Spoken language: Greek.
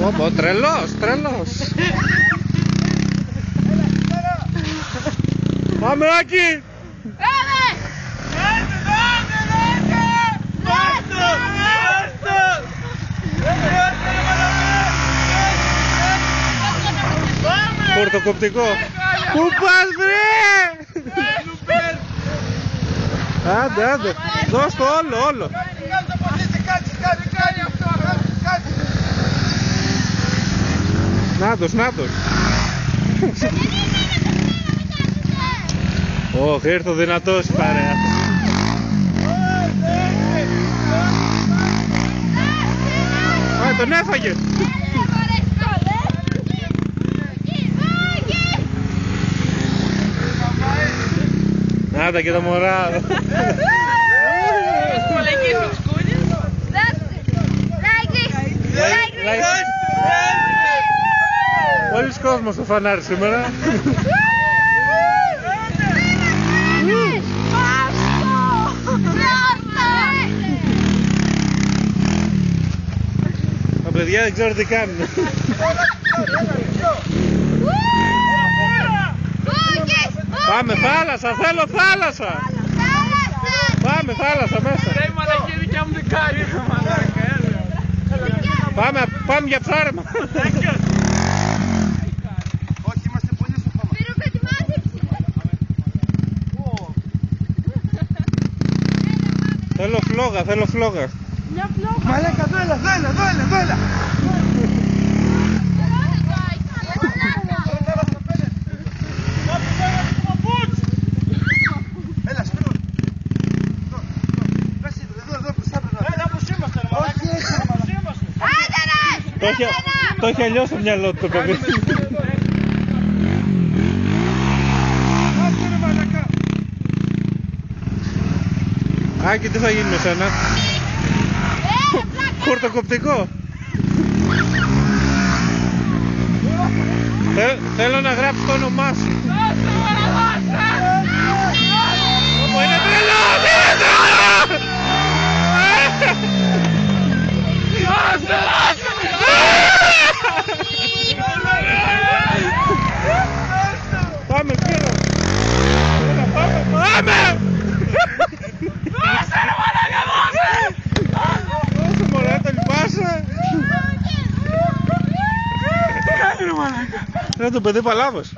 Ω, τρελός, τρελός. Πάμε, Άκη! Χορτοκοπτικό. Πού πας, βρε! Άντε, άντε. Δώσ' το όλο, όλο. Νάτος, νάτος. Ωχ, ήρθε ο δυνατός η παρέα. Α, τον έφαγε. Νάτα και τα μωρά. Πολύς κόσμος στο φανάρι σήμερα. Τα παιδιά δεν ξέρω τι κάνουν. Πάμε θάλασσα, θέλω θάλασσα. Πάμε θάλασσα μέσα. Πάμε για ψάρεμα. Όχι, είμαστε πολύ στο χώμα. Θέλω φλόγα, θέλω φλόγα. Μαλάκα, εδώ έλα, εδώ έλα, εδώ έλα, εδώ έλα. Έλα, σπίρω. Πες εδώ, πώς θα έπρεπε. Έλα, πώς είμαστε, ρε μαλάκα. Το έχει αλλιώς στο μυαλό του το παιδί. Άκη, τι θα γίνει με σένα? Χορτοκοπτικό. Θέλω να γράψεις το όνομά σου. Είναι τρελός, είναι τρελός! Πάμε, πήρα. Πάμε, πάμε! Δώσε ρε μαλάκα, δώσε! Δώσε μωρέ, το λυπάσαι! Τι κάνει ρε μαλάκα? Είναι το παιδί παλάβος.